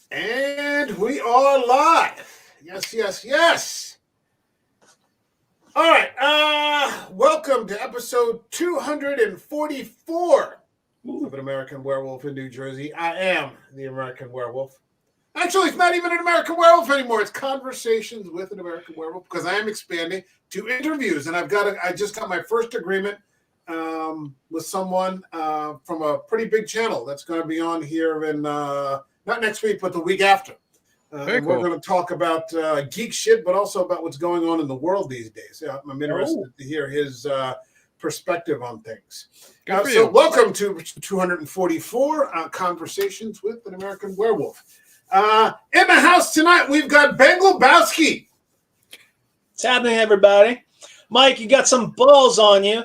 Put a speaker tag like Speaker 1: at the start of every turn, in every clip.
Speaker 1: And we are live. Yes, yes, yes. All right. Welcome to episode 244 of An American Werewolf in New Jersey. I am the American Werewolf. Actually, it's not even an American Werewolf anymore. It's Conversations with an American Werewolf because I am expanding to interviews, and I just got my first agreement with someone from a pretty big channel that's going to be on here in not next week, but the week after. And we're going to talk about geek shit, but also about what's going on in the world these days. I'm interested to hear his perspective on things. So welcome to 244 Conversations with an American Werewolf. In the house tonight, we've got Ben Globowski.
Speaker 2: What's happening, everybody? Mike, you got some balls on you.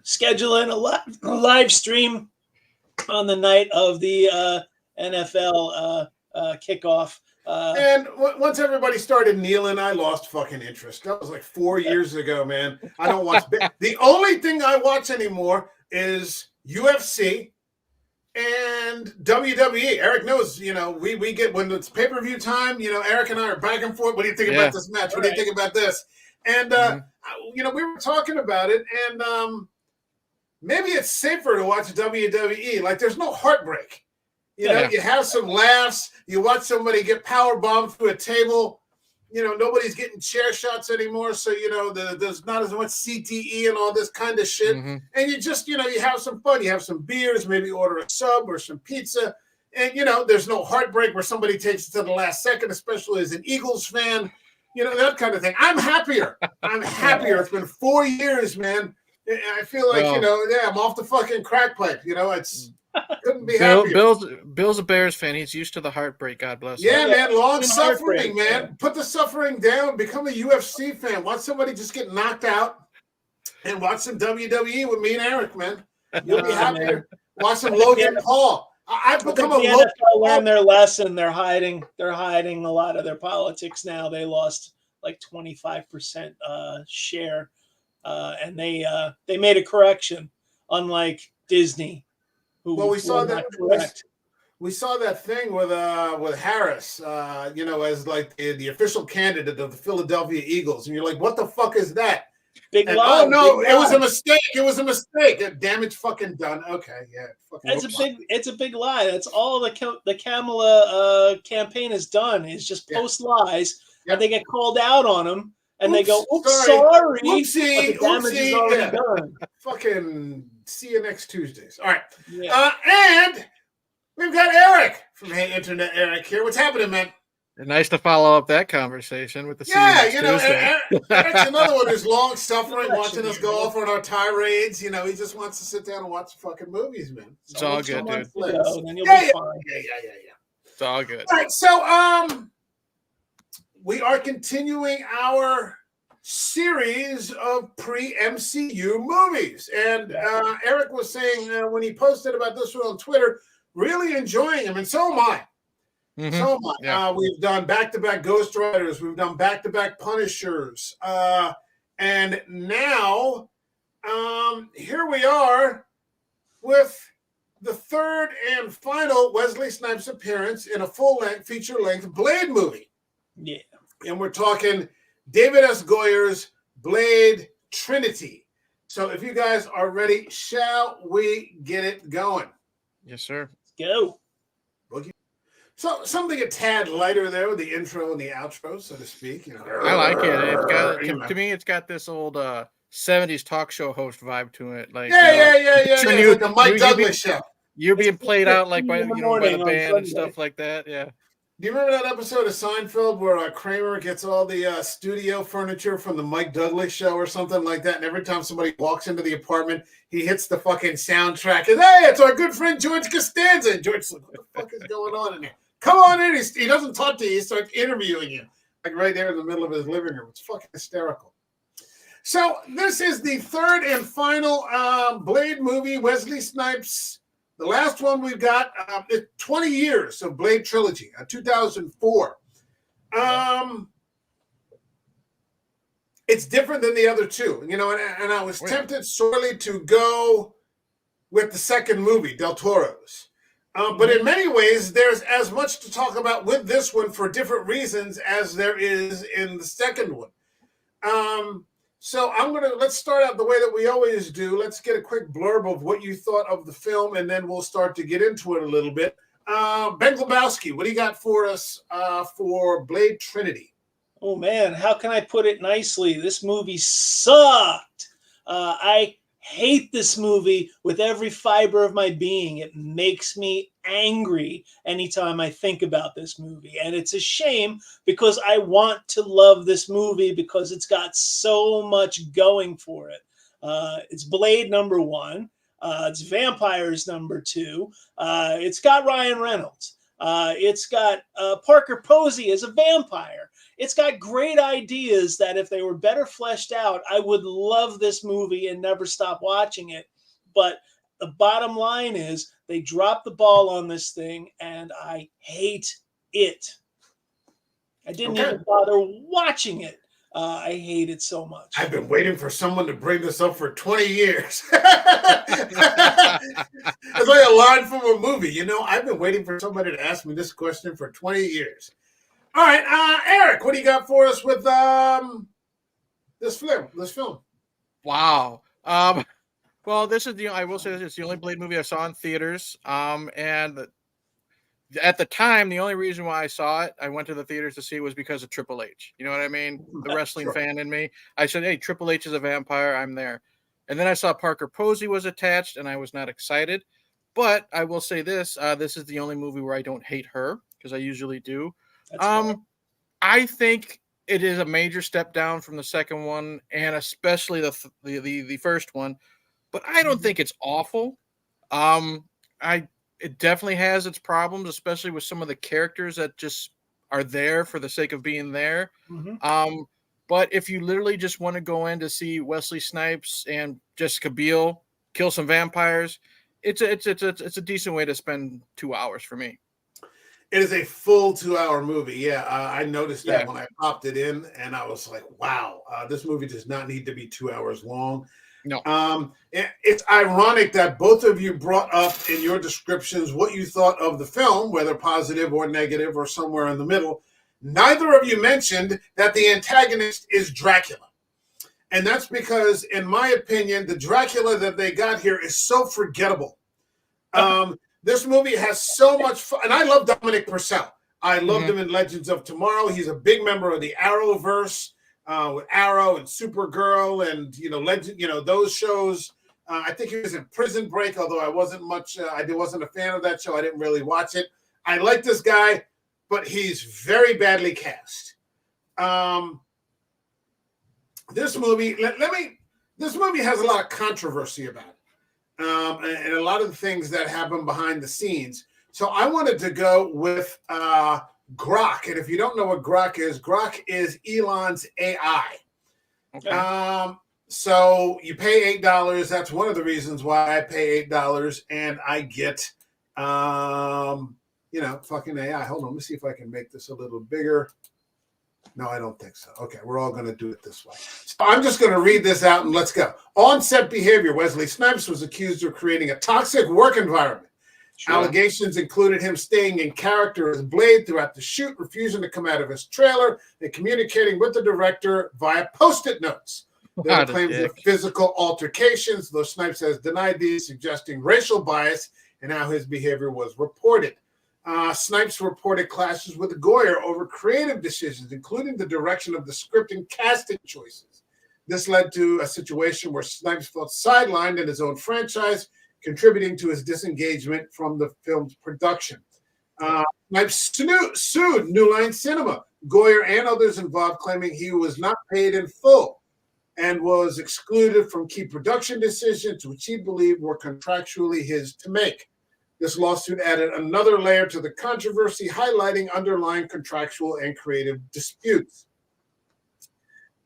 Speaker 2: Scheduling a live stream on the night of the NFL kickoff.
Speaker 1: And once everybody started kneeling, I lost fucking interest. That was like 4 years ago, man. I don't watch. The only thing I watch anymore is UFC and WWE. Eric knows, we get when it's pay-per-view time, Eric and I are back and forth. What do you think about this match? What do you think about this? And, we were talking about it, and maybe it's safer to watch WWE. Like, there's no heartbreak. You have some laughs. You watch somebody get power bombed through a table. Nobody's getting chair shots anymore. So, there's not as much CTE and all this kind of shit. Mm-hmm. And you just, you have some fun. You have some beers, maybe order a sub or some pizza. And, there's no heartbreak where somebody takes it to the last second, especially as an Eagles fan. That kind of thing. I'm happier. It's been 4 years, man. I feel like, I'm off the fucking crack pipe. Couldn't be happier.
Speaker 3: Bill's a Bears fan. He's used to the heartbreak. God bless him.
Speaker 1: Yeah, man. Long suffering, man. Put the suffering down. Become a UFC fan. Watch somebody just get knocked out and watch some WWE with me and Eric, man. You'll be happier. Watch some Logan Paul. I've become a
Speaker 2: Logan Paul. Learned their lesson. They're hiding a lot of their politics now. They lost like 25% share, and they made a correction. Unlike Disney.
Speaker 1: Well, we saw that. We saw that thing with Harris, as like the official candidate of the Philadelphia Eagles, and you're like, what the fuck is that?
Speaker 2: Big lie.
Speaker 1: Oh no, it was a mistake. It was a mistake. Damage fucking done. Okay, yeah.
Speaker 2: It's a big lie. That's all the Kamala campaign has done is just post lies, and they get called out on them, and they go, "Oops, sorry."
Speaker 1: Oopsie,
Speaker 2: but the damage is already done.
Speaker 1: Fucking. See you next Tuesdays. All right. Yeah. And we've got Eric from Hey Internet Eric here. What's happening, man?
Speaker 3: Nice to follow up that conversation with the
Speaker 1: Eric's another one who's long suffering, watching us go off on our tirades. He just wants to sit down and watch fucking movies, man.
Speaker 3: It's all good, dude.
Speaker 1: Yeah.
Speaker 3: It's all good.
Speaker 1: All right, so we are continuing our series of pre-MCU movies, and Eric was saying when he posted about this one on Twitter, really enjoying them, and so am I. Mm-hmm. So am I. Yeah. We've done back-to-back Ghost Riders, we've done back-to-back Punishers, and now here we are with the third and final Wesley Snipes appearance in a full-length, feature-length Blade movie.
Speaker 2: Yeah,
Speaker 1: and we're talking David S. Goyer's Blade Trinity. So if you guys are ready, shall we get it going?
Speaker 3: Yes, sir.
Speaker 2: Let's go.
Speaker 1: So something a tad lighter there with the intro and the outro, so to speak.
Speaker 3: I like it. To me, it's got this old 70s talk show host vibe to it. Like
Speaker 1: yeah. Like the Mike Douglas show.
Speaker 3: You're being played out like by the band and stuff like that. Yeah.
Speaker 1: Do you remember that episode of Seinfeld where Kramer gets all the studio furniture from the Mike Douglas show or something like that? And every time somebody walks into the apartment, he hits the fucking soundtrack. And, hey, it's our good friend George Costanza. And George's like, what the fuck is going on in here? Come on in. He doesn't talk to you. He starts interviewing you. Like right there in the middle of his living room. It's fucking hysterical. So this is the third and final Blade movie, Wesley Snipes. The last one we've got 20 years of Blade trilogy, 2004. It's different than the other two, and I was tempted sorely to go with the second movie, Del Toro's. But in many ways, there's as much to talk about with this one for different reasons as there is in the second one. So let's start out the way that we always do. Let's get a quick blurb of what you thought of the film, and then we'll start to get into it a little bit. Ben Glabowski, what do you got for us for Blade Trinity?
Speaker 2: Oh man, how can I put it nicely? This movie sucked. I hate this movie with every fiber of my being. It makes me angry anytime I think about this movie. And it's a shame because I want to love this movie because it's got so much going for it. It's Blade #1. It's Vampires #2. It's got Ryan Reynolds. It's got Parker Posey as a vampire. It's got great ideas that if they were better fleshed out, I would love this movie and never stop watching it. But the bottom line is they dropped the ball on this thing, and I hate it. I didn't even bother watching it. I hate it so much.
Speaker 1: I've been waiting for someone to bring this up for 20 years. It's like a line from a movie. I've been waiting for somebody to ask me this question for 20 years. All right, Eric, what do you got for us with this film?
Speaker 3: Wow. Well, I will say this is the only Blade movie I saw in theaters. And at the time, the only reason why I saw it, I went to the theaters to see it was because of Triple H. You know what I mean? The wrestling fan in me. I said, hey, Triple H is a vampire. I'm there. And then I saw Parker Posey was attached, and I was not excited. But I will say this. This is the only movie where I don't hate her, because I usually do. I think it is a major step down from the second one, and especially the first one. But I don't think it's awful. It definitely has its problems, especially with some of the characters that just are there for the sake of being there.
Speaker 2: Mm-hmm.
Speaker 3: But if you literally just want to go in to see Wesley Snipes and Jessica Biel kill some vampires, it's a decent way to spend 2 hours for me.
Speaker 1: It is a full 2-hour movie. Yeah, I noticed that when I popped it in, and I was like, wow, this movie does not need to be 2 hours long.
Speaker 3: No.
Speaker 1: It's ironic that both of you brought up in your descriptions what you thought of the film, whether positive or negative or somewhere in the middle. Neither of you mentioned that the antagonist is Dracula. And that's because, in my opinion, the Dracula that they got here is so forgettable. This movie has so much fun. And I love Dominic Purcell. I loved him in Legends of Tomorrow. He's a big member of the Arrowverse with Arrow and Supergirl and, Legend, those shows. I think he was in Prison Break, although I wasn't a fan of that show. I didn't really watch it. I like this guy, but he's very badly cast. This movie has a lot of controversy about it. And a lot of the things that happen behind the scenes. So I wanted to go with Grok. And if you don't know what Grok is Elon's AI. Okay. So you pay $8. That's one of the reasons why I pay $8. And I get, fucking AI. Hold on. Let me see if I can make this a little bigger. No, I don't think so. Okay, we're all going to do it this way. So I'm just going to read this out and let's go. On-set behavior. Wesley Snipes was accused of creating a toxic work environment. Sure. Allegations included him staying in character as Blade throughout the shoot, refusing to come out of his trailer, and communicating with the director via Post-it notes. There were claims of physical altercations, though Snipes has denied these, suggesting racial bias in how his behavior was reported. Snipes reported clashes with Goyer over creative decisions, including the direction of the script and casting choices. This led to a situation where Snipes felt sidelined in his own franchise, contributing to his disengagement from the film's production. Snipes sued New Line Cinema, Goyer, and others involved, claiming he was not paid in full and was excluded from key production decisions, which he believed were contractually his to make. This lawsuit added another layer to the controversy, highlighting underlying contractual and creative disputes.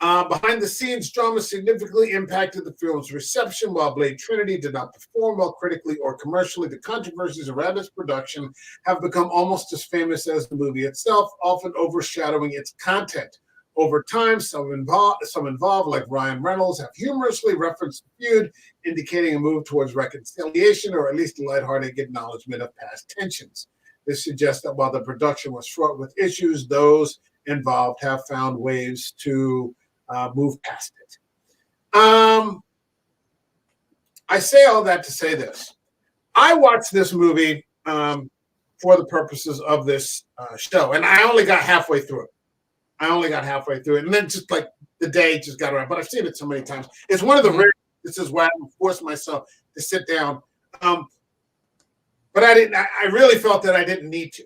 Speaker 1: Behind the scenes, drama significantly impacted the film's reception. While Blade Trinity did not perform well critically or commercially, the controversies around its production have become almost as famous as the movie itself, often overshadowing its content. Over time, some involved, like Ryan Reynolds, have humorously referenced the feud, indicating a move towards reconciliation or at least a lighthearted acknowledgement of past tensions. This suggests that while the production was fraught with issues, those involved have found ways to move past it. I say all that to say this. I watched this movie for the purposes of this show, and I only got halfway through it. And then just like the day just got around. But I've seen it so many times. It's one of the rare. This is why I forced myself to sit down. But I didn't. I really felt that I didn't need to.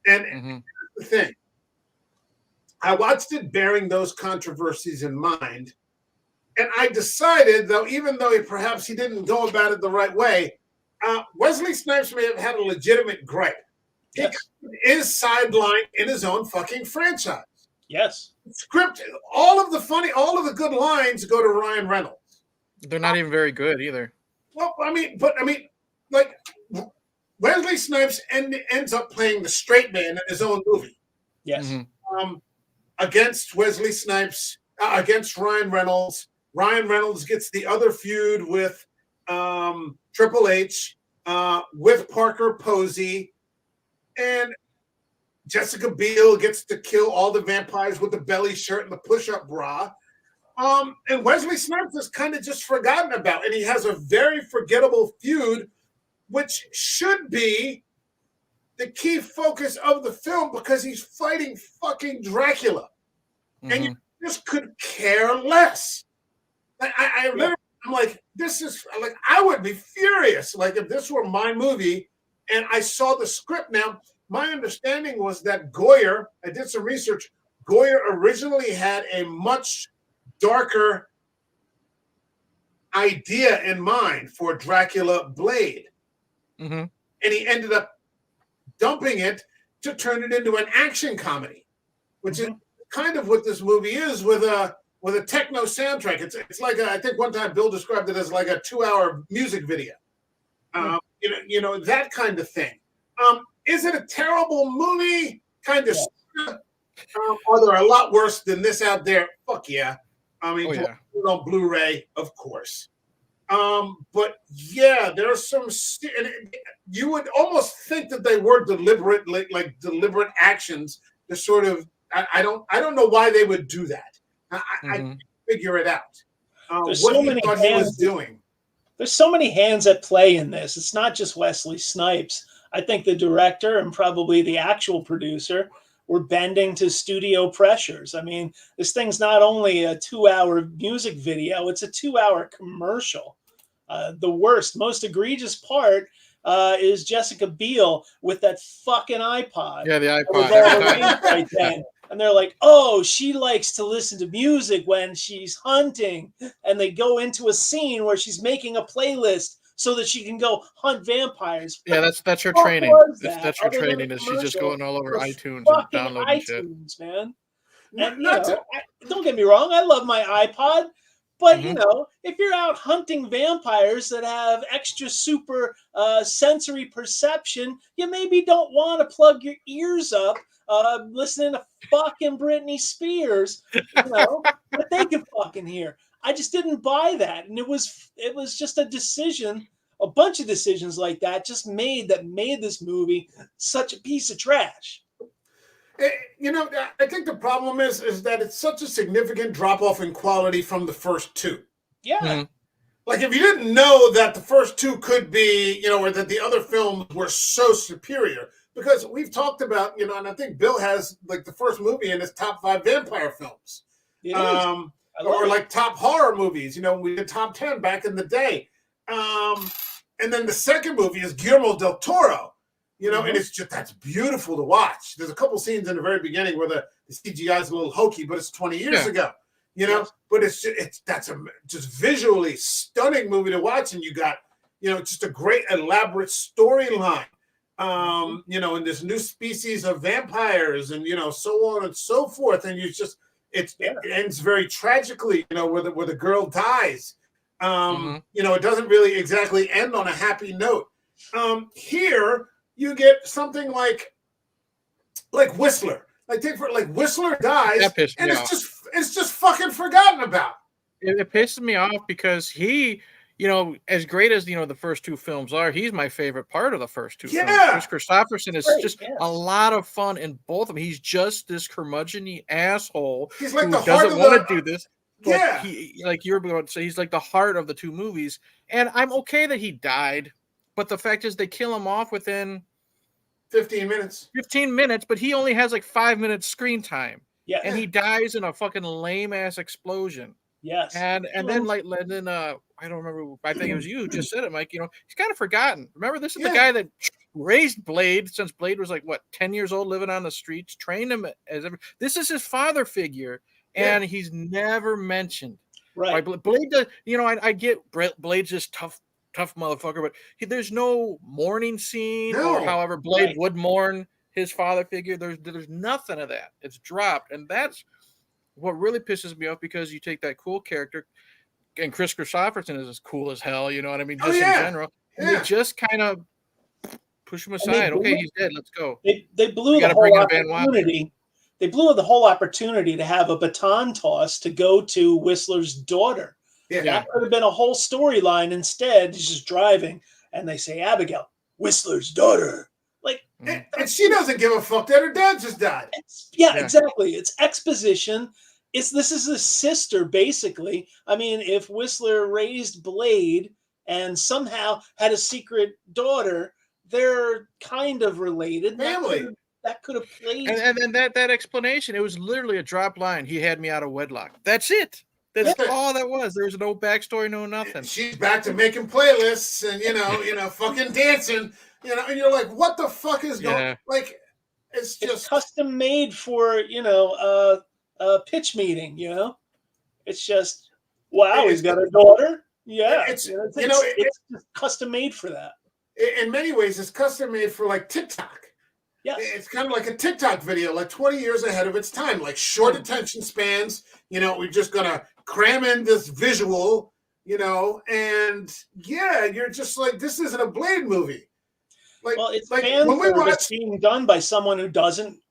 Speaker 1: And the thing, I watched it bearing those controversies in mind, and I decided, though, even though perhaps he didn't go about it the right way, Wesley Snipes may have had a legitimate gripe.
Speaker 2: Yes.
Speaker 1: He is sidelined in his own fucking franchise.
Speaker 2: Yes.
Speaker 1: Script, all of the good lines go to Ryan Reynolds.
Speaker 3: They're not even very good either.
Speaker 1: Well, like Wesley Snipes ends up playing the straight man in his own movie.
Speaker 2: Yes.
Speaker 1: Against Wesley Snipes, against Ryan Reynolds. Ryan Reynolds gets the other feud with Triple H, with Parker Posey, and Jessica Biel gets to kill all the vampires with the belly shirt and the push-up bra. And Wesley Snipes is kind of just forgotten about, and he has a very forgettable feud, which should be the key focus of the film because he's fighting fucking Dracula. And you just could care less. I'm like, this is like, I would be furious. Like if this were my movie and I saw the script now, my understanding was that Goyer, I did some research, Goyer originally had a much darker idea in mind for Dracula Blade. And he ended up dumping it to turn it into an action comedy, which is kind of what this movie is with a techno soundtrack. It's like I think one time Bill described it as like a 2-hour music video. You know that kind of thing. Is it a terrible movie? Kind of. Are there a lot worse than this out there? Fuck yeah. I mean, on Blu-ray, of course. But yeah, there are some. You would almost think that they were deliberate, like deliberate actions to sort of. I don't know why they would do that. I can't figure it out.
Speaker 2: There's
Speaker 1: what
Speaker 2: so
Speaker 1: he
Speaker 2: many
Speaker 1: thought he was doing.
Speaker 2: There's so many hands at play in this. It's not just Wesley Snipes. I think the director and probably the actual producer were bending to studio pressures. I mean, this thing's not only a 2-hour music video, it's a 2-hour commercial. The worst, most egregious part is Jessica Biel with that fucking iPod.
Speaker 3: Yeah, the iPod.
Speaker 2: And they're like, oh, she likes to listen to music when she's hunting. And they go into a scene where she's making a playlist so that she can go hunt vampires.
Speaker 3: Yeah, that's her training. That's her training. Is she's just going all over iTunes and downloading shit.
Speaker 2: Man. And don't get me wrong, I love my iPod. But, if you're out hunting vampires that have extra super sensory perception, you maybe don't want to plug your ears up listening to fucking Britney Spears, but they can fucking hear. I just didn't buy that. And it was just a decision, a bunch of decisions like that just made this movie such a piece of trash.
Speaker 1: I think the problem is that it's such a significant drop-off in quality from the first two.
Speaker 2: Yeah.
Speaker 1: Like if you didn't know that the first two could be, or that the other films were so superior, because we've talked about, and I think Bill has like the first movie in his top 5 vampire films. Or like top horror movies, we did top 10 back in the day. And then the second movie is Guillermo del Toro. And it's just, that's beautiful to watch. There's a couple scenes in the very beginning where the CGI is a little hokey, but it's 20 years ago, but that's a just visually stunning movie to watch. And you got, just a great elaborate storyline, and this new species of vampires and, so on and so forth. And it ends very tragically, where the girl dies. It doesn't really exactly end on a happy note. Here, you get something like Whistler. Like Whistler dies,
Speaker 3: That pissed
Speaker 1: and
Speaker 3: me
Speaker 1: it's
Speaker 3: off.
Speaker 1: just fucking forgotten about.
Speaker 3: It pisses me off because he, as great as the first two films are, he's my favorite part of the first two films.
Speaker 1: Yeah.
Speaker 3: Chris Christopherson is
Speaker 2: Great,
Speaker 3: just
Speaker 2: yes.
Speaker 3: a lot of fun in both of them. He's just this curmudgeon asshole
Speaker 1: He's like
Speaker 3: who
Speaker 1: the heart
Speaker 3: doesn't
Speaker 1: of
Speaker 3: want
Speaker 1: the
Speaker 3: to do this. But
Speaker 1: yeah.
Speaker 3: he, like you're about to say, he's like the heart of the two movies. And I'm okay that he died, but the fact is they kill him off within
Speaker 1: 15 minutes.
Speaker 3: 15 minutes, but he only has like 5 minutes screen time.
Speaker 2: Yeah.
Speaker 3: And he dies in a fucking lame ass explosion.
Speaker 2: Yes.
Speaker 3: And then I don't remember. I think it was you who just said it, Mike. He's kind of forgotten. Remember, this is the guy that raised Blade since Blade was like 10 years old, living on the streets, trained him this is his father figure, and he's never mentioned.
Speaker 2: Right.
Speaker 3: Blade does. I get Blade's this tough motherfucker, but there's no mourning scene or however Blade would mourn his father figure. There's nothing of that. It's dropped, and that's what really pisses me off, because you take that cool character, and Chris Christopherson is as cool as hell, you know what I mean? Just in general. And they just kind of push him aside. Okay, he's dead. Let's go.
Speaker 2: They blew the whole opportunity. They blew the whole opportunity to have a baton toss to go to Whistler's daughter.
Speaker 1: Yeah.
Speaker 2: That could have been a whole storyline. Instead, he's just driving, and they say, Abigail, Whistler's daughter.
Speaker 1: And she doesn't give a fuck that her dad just died.
Speaker 2: Exactly. It's exposition. This is his sister, basically. I mean, if Whistler raised Blade and somehow had a secret daughter, they're kind of related.
Speaker 1: Family.
Speaker 2: That could have played.
Speaker 3: And that explanation, it was literally a drop line. He had me out of wedlock. That's it. That's all that was. There was no backstory, no nothing.
Speaker 1: She's back to making playlists and fucking dancing. And you're like, what the fuck is going? Like, it's just
Speaker 2: custom made for a pitch meeting. It's just he's got a daughter. Yeah, it's just custom made for that.
Speaker 1: In many ways, it's custom made for like TikTok.
Speaker 2: Yes.
Speaker 1: It's kind of like a TikTok video, like 20 years ahead of its time, like short attention spans. We're just gonna cram in this visual, and you're just like, this isn't a Blade movie.
Speaker 2: It's fan service being done by someone who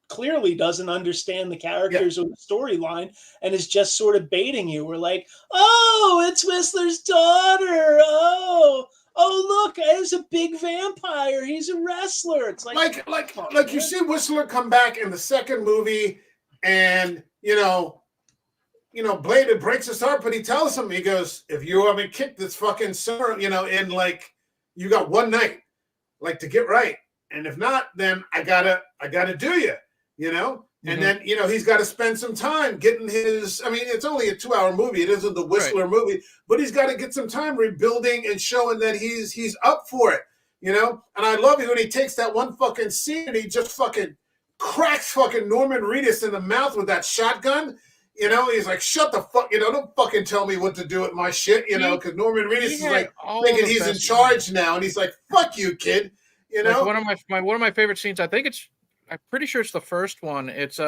Speaker 2: clearly doesn't understand the characters or the storyline, and is just sort of baiting you. We're like, oh, it's Whistler's daughter. Oh, look, there's a big vampire. He's a wrestler. It's like
Speaker 1: you see Whistler come back in the second movie, and Blade, it breaks his heart, but he tells him, he goes, if you haven't kicked this fucking sir, in you got one night, to get right, and if not, then I gotta do you, and then he's got to spend some time getting his. I mean, it's only a 2-hour movie. It isn't the Whistler movie, but he's got to get some time rebuilding and showing that he's up for it, And I love it when he takes that one fucking scene and he just fucking cracks fucking Norman Reedus in the mouth with that shotgun. He's like, shut the fuck, don't fucking tell me what to do with my shit, because Norman Reedus is like thinking he's in charge now, and he's like, fuck you, kid,
Speaker 3: Like one of my favorite scenes, I'm pretty sure it's the first one. It's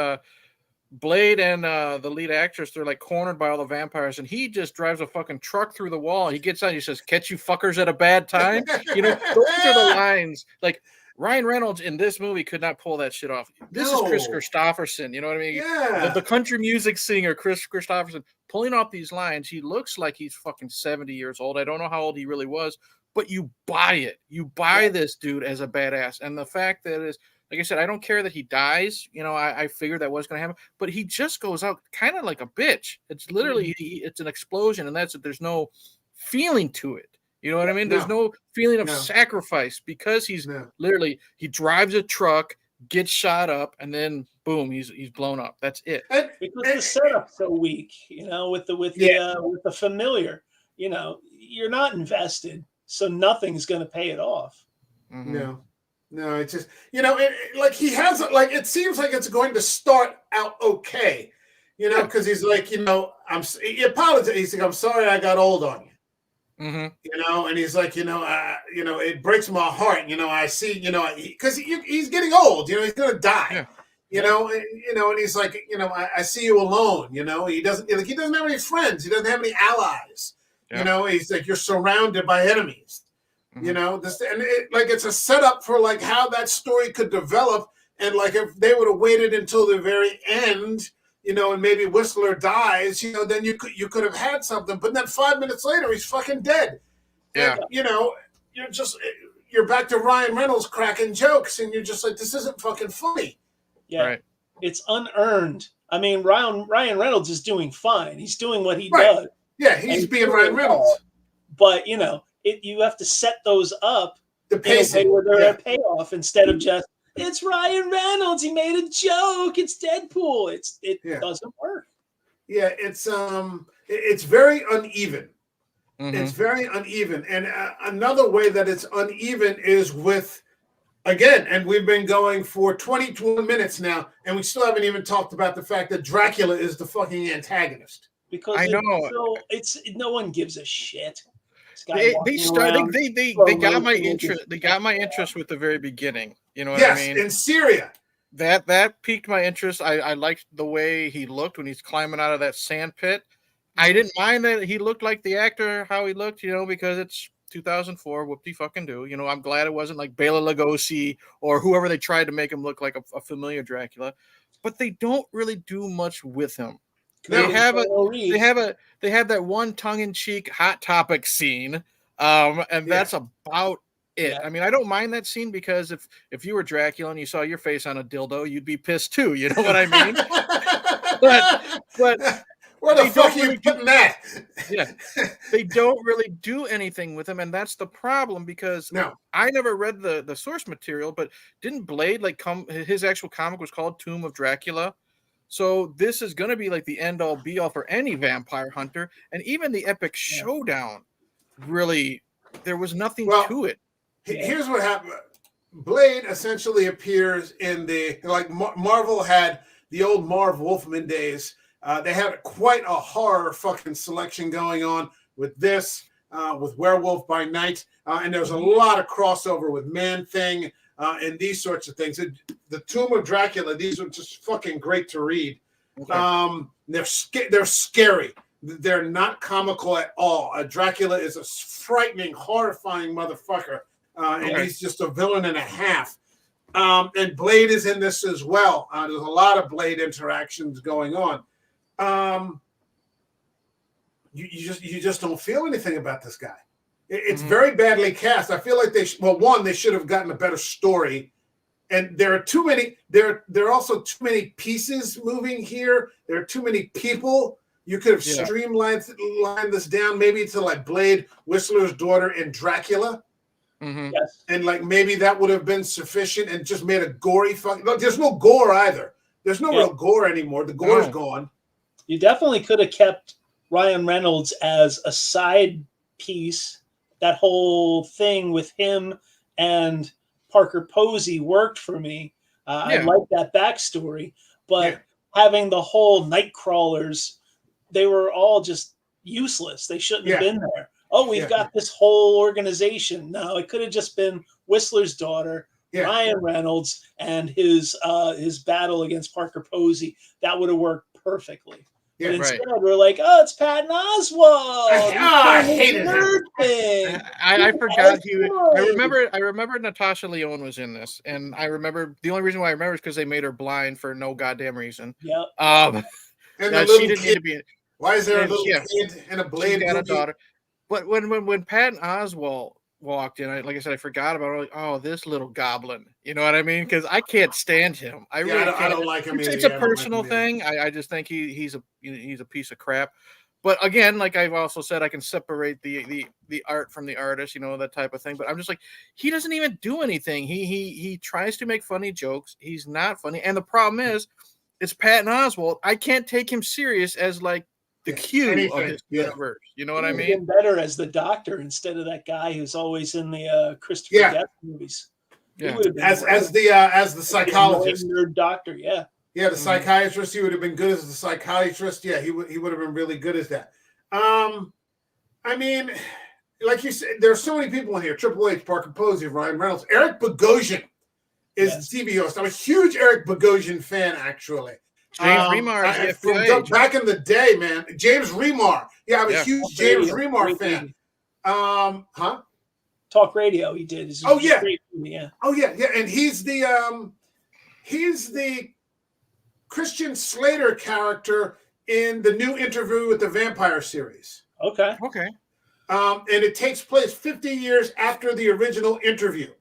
Speaker 3: Blade and the lead actress, they're like cornered by all the vampires, and he just drives a fucking truck through the wall. He gets out, he says, catch you fuckers at a bad time. Those are the lines. Like, Ryan Reynolds in this movie could not pull that shit off. This is Chris Christopherson, you know what I mean?
Speaker 1: Yeah.
Speaker 3: The country music singer, Chris Christopherson, pulling off these lines. He looks like he's fucking 70 years old. I don't know how old he really was, but you buy it. You buy this dude as a badass. And the fact that is, like I said, I don't care that he dies. I figured that was going to happen, but he just goes out kind of like a bitch. It's literally, it's an explosion, and that's it. There's no feeling to it. You know what I mean? There's no feeling of sacrifice, because he's literally, he drives a truck, gets shot up, and then boom, he's blown up. That's it.
Speaker 2: Because the setup's so weak, with the familiar, you're not invested, so nothing's going to pay it off.
Speaker 3: Mm-hmm.
Speaker 1: No, it's just he has it seems like it's going to start out okay, because he's like, he apologizes. He's like, I'm sorry I got old on you.
Speaker 3: Mm-hmm.
Speaker 1: And he's like, it breaks my heart. I see, because he's getting old. He's gonna die. And he's like, I see you alone. He doesn't have any friends. He doesn't have any allies. He's like, you're surrounded by enemies.
Speaker 3: Mm-hmm.
Speaker 1: It's a setup for how that story could develop And like if they would have waited until the very end, and maybe Whistler dies, then you could have had something. But then 5 minutes later, he's fucking dead.
Speaker 3: Yeah.
Speaker 1: And you're back to Ryan Reynolds cracking jokes, and you're just like, this isn't fucking funny.
Speaker 2: Yeah,
Speaker 3: right.
Speaker 2: It's unearned. I mean, Ryan Reynolds is doing fine. He's doing what he
Speaker 1: Right.
Speaker 2: does.
Speaker 1: Yeah, he's being Ryan Reynolds.
Speaker 2: But you have to set those up
Speaker 1: The pacing,
Speaker 2: where they're a payoff instead of just it's Ryan Reynolds. He made a joke. It's Deadpool. It doesn't work.
Speaker 1: Yeah, it's very uneven.
Speaker 3: Mhm.
Speaker 1: It's very uneven, and another way that it's uneven is with. Again, and we've been going for 21 minutes now, and we still haven't even talked about the fact that Dracula is the fucking antagonist.
Speaker 2: Because
Speaker 3: I know.
Speaker 2: No one gives a shit.
Speaker 3: They got my interest. They got my interest with the very beginning. You know what I mean?
Speaker 1: Yes, in Syria.
Speaker 3: That piqued my interest. I liked the way he looked when he's climbing out of that sand pit. I didn't mind that he looked like the actor, how he looked, because it's 2004. Whoop-de fucking do. I'm glad it wasn't like Bela Lugosi or whoever they tried to make him look like a familiar Dracula. But they don't really do much with him. They have that one tongue-in-cheek Hot Topic scene, and that's about it. Yeah. I mean, I don't mind that scene because if you were Dracula and you saw your face on a dildo, you'd be pissed too. You know what I mean? but
Speaker 1: where the fuck are you putting that?
Speaker 3: Yeah, they don't really do anything with him, and that's the problem because I never read the source material, but didn't Blade his actual comic was called Tomb of Dracula? So this is going to be like the end-all be-all for any vampire hunter, and even the epic showdown, really, there was nothing to it.
Speaker 1: Here's what happened. Blade essentially appears in Marvel had the old Marv Wolfman days. They had quite a horror fucking selection going on with this, with Werewolf by Night, and there's a lot of crossover with Man-Thing, and these sorts of things. The Tomb of Dracula, these are just fucking great to read. Okay. They're scary. They're not comical at all. Dracula is a frightening, horrifying motherfucker, and he's just a villain and a half. And Blade is in this as well. There's a lot of Blade interactions going on. You just don't feel anything about this guy. It's very badly cast. I feel like they should have gotten a better story, and there are too many. There are also too many pieces moving here. There are too many people. You could have streamlined this down maybe to like Blade, Whistler's daughter, and Dracula.
Speaker 2: Mm-hmm. Yes,
Speaker 1: and like maybe that would have been sufficient, and just made a gory fucking. No, there's no gore either. There's no real gore anymore. The gore's gone.
Speaker 2: You definitely could have kept Ryan Reynolds as a side piece. That whole thing with him and Parker Posey worked for me. I like that backstory, but having the whole Nightcrawlers, they were all just useless. They shouldn't have been there. Oh, we've got this whole organization. No, it could have just been Whistler's daughter, Ryan Reynolds, and his battle against Parker Posey. That would have worked perfectly. Yeah, but instead, we're like, oh, it's Patton Oswalt.
Speaker 1: I hated
Speaker 3: him. I forgot I remember Natasha Lyonne was in this, and I remember the only reason why I remember is because they made her blind for no goddamn reason.
Speaker 2: Yep.
Speaker 1: And
Speaker 3: she didn't need to be.
Speaker 1: Why is there a little kid and a Blade?
Speaker 3: Got a daughter. But when Patton Oswalt walked in, like I said, I forgot about it. Like, oh, this little goblin. You know what I mean? Because I can't stand him. I don't like him. It's a personal thing. I just think he's a piece of crap. But again, like I've also said, I can separate the art from the artist, that type of thing. But I'm just like, he doesn't even do anything. He tries to make funny jokes. He's not funny. And the problem is, it's Patton Oswalt. I can't take him serious as like the Q of his universe. You know what I mean?
Speaker 2: Better as the Doctor instead of that guy who's always in the Christopher Guest movies.
Speaker 1: Yeah, as the psychologist,
Speaker 2: nerd doctor.
Speaker 1: The psychiatrist. He would have been good as the psychiatrist. Yeah, he would have been really good as that. I mean, like you said, there are so many people in here: Triple H, Parker Posey, Ryan Reynolds, Eric Bogosian is the TV host. I'm a huge Eric Bogosian fan, actually.
Speaker 3: James Remar
Speaker 1: from back in the day, man. James Remar. Yeah, I'm a huge James Remar fan.
Speaker 2: Talk radio he did.
Speaker 1: And he's He's the Christian Slater character in the new Interview with the Vampire series.
Speaker 2: Okay.
Speaker 1: And it takes place 50 years after the original Interview.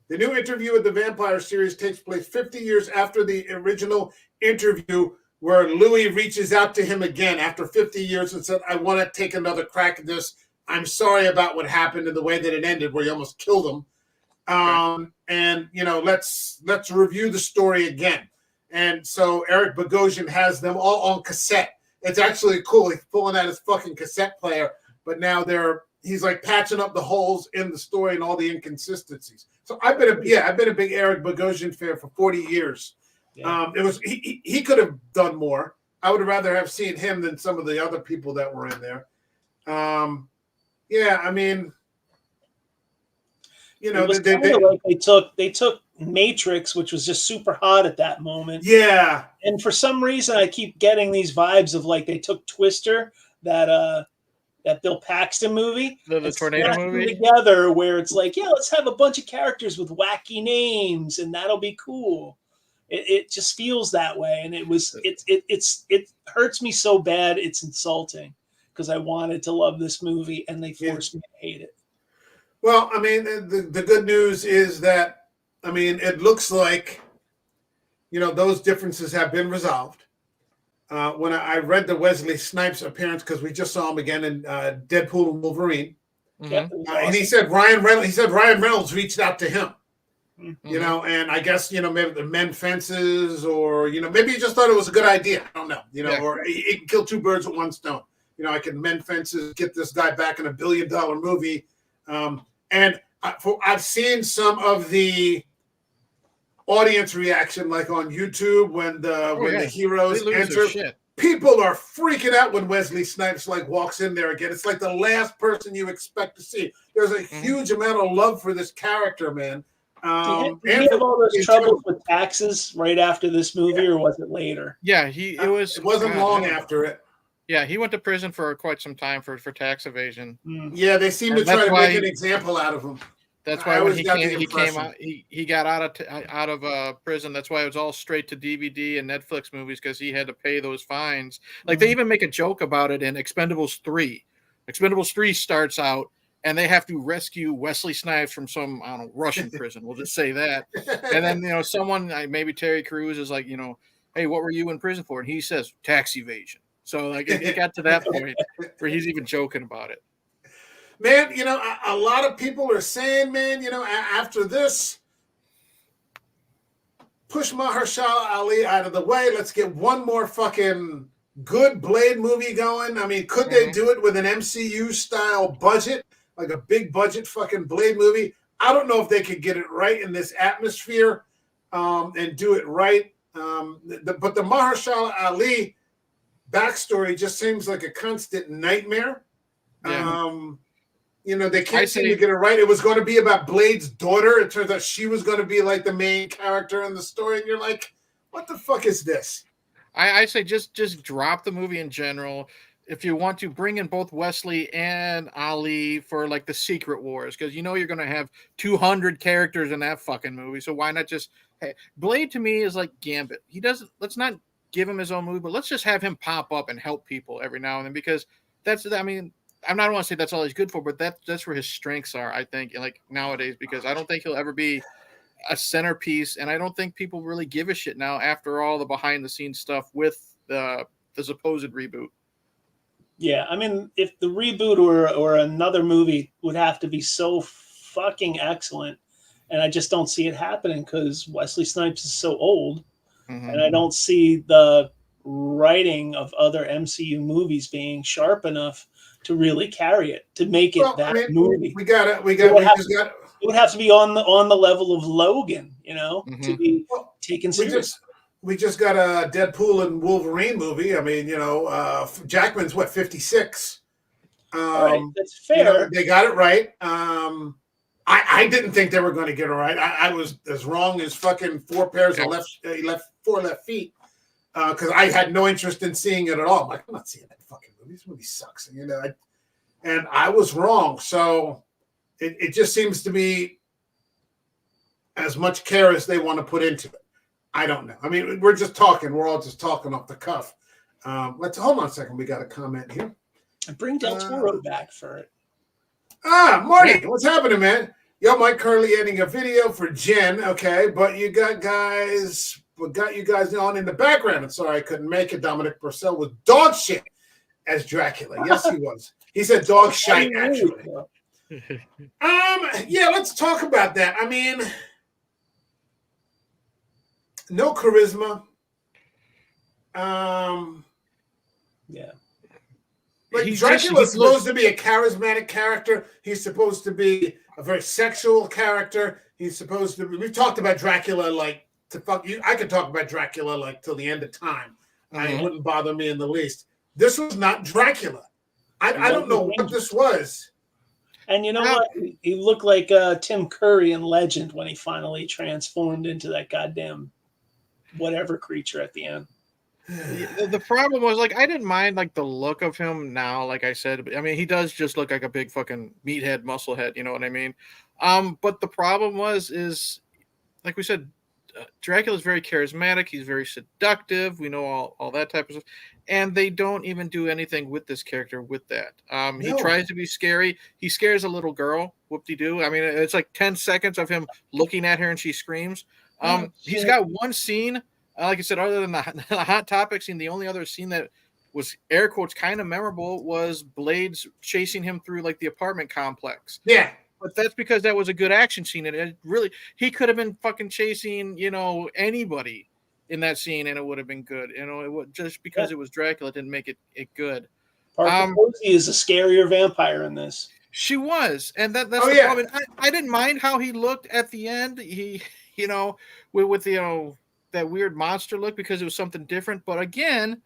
Speaker 1: The new Interview with the Vampire series takes place 50 years after the original Interview, where Louis reaches out to him again after 50 years and said, I want to take another crack at this. I'm sorry about what happened and the way that it ended, where you almost killed him. And, you know, let's review the story again. And so Eric Bogosian has them all on cassette. It's actually cool. He's pulling out his fucking cassette player, but now he's like patching up the holes in the story and all the inconsistencies. So I've been a big Eric Bogosian fan for 40 years. Yeah. He could have done more. I would rather have seen him than some of the other people that were in there. Yeah, I mean, you know,
Speaker 2: they took Matrix, which was just super hot at that moment.
Speaker 1: Yeah,
Speaker 2: and for some reason, I keep getting these vibes of like they took Twister, that Bill Paxton movie,
Speaker 3: the tornado movie,
Speaker 2: together, where it's like, yeah, let's have a bunch of characters with wacky names, and that'll be cool. It just feels that way, and it hurts me so bad, it's insulting, because I wanted to love this movie, and they forced me to hate it.
Speaker 1: Well, I mean, the good news is that, I mean, it looks like, you know, those differences have been resolved. When I read the Wesley Snipes appearance, because we just saw him again in Deadpool and Wolverine, and he said Ryan Reynolds reached out to him, you know, and I guess, you know, maybe the mend fences, or, you know, maybe he just thought it was a good idea. I don't know, you know, or he can kill two birds with one stone. You know, I can mend fences, get this guy back in $1 billion movie. And I've seen some of the audience reaction, like on YouTube, when the heroes enter. People are freaking out when Wesley Snipes like walks in there again. It's like the last person you expect to see. There's a huge amount of love for this character, man.
Speaker 2: Did he have all those troubles with taxes right after this movie, or was it later?
Speaker 3: Yeah, it
Speaker 1: wasn't long after it.
Speaker 3: Yeah, he went to prison for quite some time for tax evasion.
Speaker 1: Yeah, they seem to try to make an example out of him.
Speaker 3: That's why when he came out, he got out of prison. That's why it was all straight to DVD and Netflix movies, because he had to pay those fines. Like they even make a joke about it in Expendables 3. Expendables 3 starts out, and they have to rescue Wesley Snipes from some, I don't know, Russian prison. We'll just say that. And then, you know, someone, maybe Terry Crews, is like, you know, hey, what were you in prison for? And he says tax evasion. So like it got to that point where he's even joking about it.
Speaker 1: Man, you know, a lot of people are saying, man, you know, after this, push Mahershala Ali out of the way. Let's get one more fucking good Blade movie going. I mean, could they do it with an MCU style budget, like a big budget fucking Blade movie? I don't know if they could get it right in this atmosphere and do it right. But the Mahershala Ali backstory just seems like a constant nightmare. Yeah. You know, they can't seem to get it right. It was going to be about Blade's daughter. It turns out she was going to be like the main character in the story. And you're like, what the fuck is this?
Speaker 3: I say just drop the movie in general. If you want to, bring in both Wesley and Ali for like the Secret Wars, because you know you're going to have 200 characters in that fucking movie. So why not just Blade to me is like Gambit. Let's not give him his own movie, but let's just have him pop up and help people every now and then, because I don't want to say that's all he's good for, but that's where his strengths are, I think, like nowadays, because I don't think he'll ever be a centerpiece, and I don't think people really give a shit now after all the behind the scenes stuff with the supposed reboot.
Speaker 2: Yeah, I mean, if the reboot or another movie would have to be so fucking excellent, and I just don't see it happening because Wesley Snipes is so old, and I don't see the writing of other MCU movies being sharp enough to really carry it, to make it movie. It would have to be on the level of Logan, you know, to be taken seriously.
Speaker 1: We just got a Deadpool and Wolverine movie. I mean, you know, Jackman's 56.
Speaker 2: Right, that's fair.
Speaker 1: You know, they got it right. I didn't think they were going to get it right. I was as wrong as fucking four pairs of four left feet, because I had no interest in seeing it at all. I'm like, I'm not seeing that fucking movie. This movie sucks. You know, and I was wrong. So it just seems to be as much care as they want to put into it. I don't know. I mean, we're just talking. We're all just talking off the cuff. Let's hold on a second. We got a comment here.
Speaker 2: And bring Del Toro back for it.
Speaker 1: Marty, what's happening, man? Yo, Mike currently editing a video for Jen. Okay, but you got guys. We got you guys on in the background. I'm sorry I couldn't make it. Dominic Purcell was dog shit as Dracula. Yes, he was. He said dog shite, actually. Yeah, let's talk about that. I mean, no charisma.
Speaker 2: Yeah.
Speaker 1: Like Dracula's supposed to be a charismatic character. He's supposed to be a very sexual character. He's supposed to be, we've talked about Dracula like to fuck you. I could talk about Dracula like till the end of time. It wouldn't bother me in the least. This was not Dracula. I don't know what this was.
Speaker 2: And you know what? He looked like Tim Curry in Legend when he finally transformed into that goddamn whatever creature at the end.
Speaker 3: The problem was, like, I didn't mind like the look of him now. Like I said, I mean, he does just look like a big fucking meathead, musclehead. You know what I mean? But the problem is like we said, Dracula's very charismatic. He's very seductive. We know all that type of stuff. And they don't even do anything with this character with that. He tries to be scary. He scares a little girl. Whoop-de-doo. I mean, it's like 10 seconds of him looking at her and she screams. He's got one scene, like I said, other than the Hot Topic scene, the only other scene that was air quotes kind of memorable was Blades chasing him through like the apartment complex.
Speaker 1: Yeah.
Speaker 3: But that's because that was a good action scene. And it really, he could have been fucking chasing, anybody in that scene, and it would have been good. Just because it was Dracula didn't make it good.
Speaker 2: Parker Posey is a scarier vampire in this.
Speaker 3: She was, and that's the problem. I didn't mind how he looked at the end. He, with that weird monster look because it was something different. But again,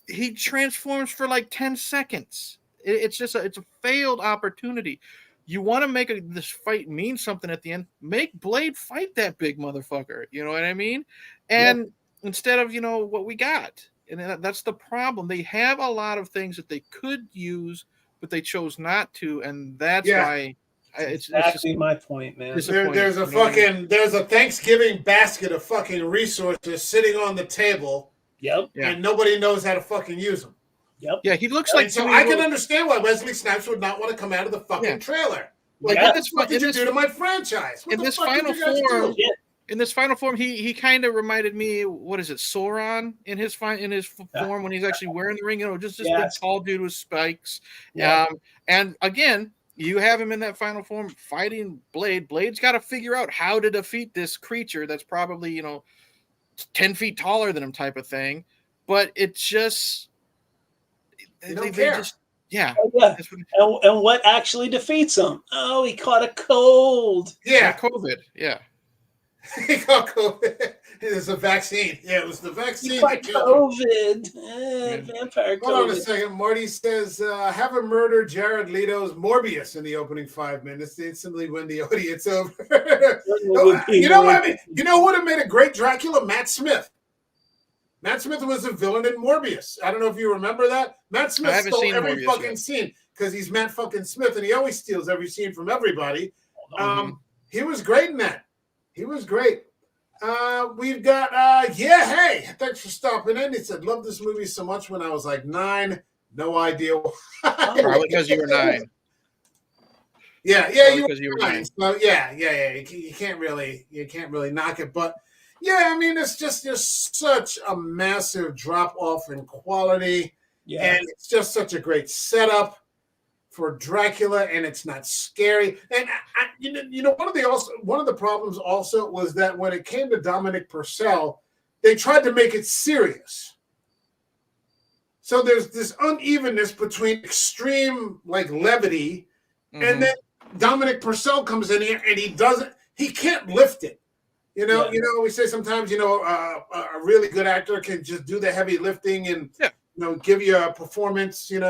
Speaker 3: he transforms for like 10 seconds. It's a failed opportunity. You want to make this fight mean something at the end, make Blade fight that big motherfucker. You know what I mean? And instead of, what we got. And that's the problem. They have a lot of things that they could use, but they chose not to. And that's why it's
Speaker 2: exactly my point, man.
Speaker 1: There's a Thanksgiving basket of fucking resources sitting on the table.
Speaker 2: Yep.
Speaker 1: And nobody knows how to fucking use them.
Speaker 2: Yep.
Speaker 3: Yeah, he looks like.
Speaker 1: So I can understand why Wesley Snipes would not want to come out of the fucking trailer. Like, what did you do to my franchise?
Speaker 3: In this final form, he kind of reminded me. What is it, Sauron in his form when he's actually wearing the ring? Just this big tall dude with spikes. Yeah. And again, you have him in that final form fighting Blade. Blade's got to figure out how to defeat this creature that's probably 10 feet taller than him, type of thing. But it's just.
Speaker 1: They just,
Speaker 2: and what actually defeats him? Oh, he caught a cold.
Speaker 1: Yeah,
Speaker 3: COVID. Yeah,
Speaker 1: he caught COVID. It was a vaccine. Yeah, it was the vaccine.
Speaker 2: He caught COVID. Vampire COVID.
Speaker 1: Hold on a second. Marty says, "Have him murder Jared Leto's Morbius in the opening 5 minutes to instantly win the audience over." You know what I mean? You know who would have made a great Dracula? Matt Smith. Matt Smith was a villain in Morbius. I don't know if you remember that. Matt Smith stole every fucking scene because he's Matt fucking Smith, and he always steals every scene from everybody. He was great in that. He was great. We've got, hey, thanks for stopping in. He said, love this movie so much when I was like 9. No idea why.
Speaker 3: Probably because you were 9.
Speaker 1: Yeah, you were 9. So yeah. You can't really knock it, but. Yeah, I mean, it's just such a massive drop off in quality, and it's just such a great setup for Dracula, and it's not scary. And one of the problems also was that when it came to Dominic Purcell, they tried to make it serious. So there's this unevenness between extreme levity, and then Dominic Purcell comes in here and he can't lift it. We say sometimes, a really good actor can just do the heavy lifting and, give you a performance, and,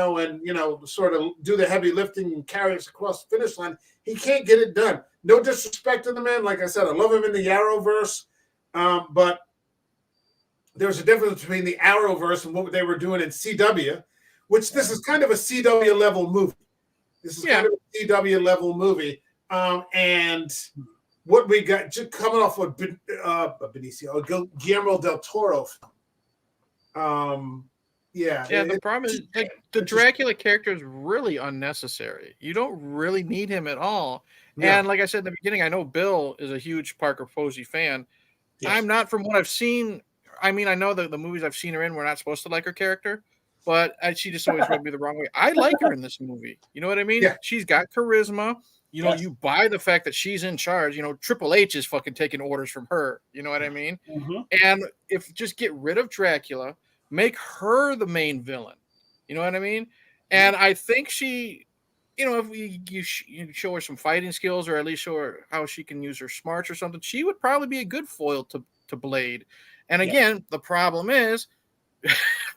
Speaker 1: sort of do the heavy lifting and carry us across the finish line. He can't get it done. No disrespect to the man. Like I said, I love him in the Arrowverse, but there's a difference between the Arrowverse and what they were doing in CW, which this is kind of a CW level movie. And what we got just coming off of Guillermo del Toro. Yeah.
Speaker 3: The problem is like the Dracula character is really unnecessary. You don't really need him at all.
Speaker 1: Yeah.
Speaker 3: And like I said in the beginning, I know Bill is a huge Parker Posey fan.
Speaker 2: Yes.
Speaker 3: I'm not, from what I've seen. I mean, I know that the movies I've seen her in, we're not supposed to like her character, but she just always rubbed me the wrong way. I like her in this movie. You know what I mean?
Speaker 1: Yeah.
Speaker 3: She's got charisma. You know,
Speaker 2: Yes.
Speaker 3: you buy the fact that she's in charge. You know, Triple H is fucking taking orders from her. You know what I mean?
Speaker 2: Mhm.
Speaker 3: And if just get rid of Dracula, make her the main villain. You know what I mean? And I think she, you know, if you show her some fighting skills, or at least show her how she can use her smarts or something, she would probably be a good foil to Blade. And again, the problem is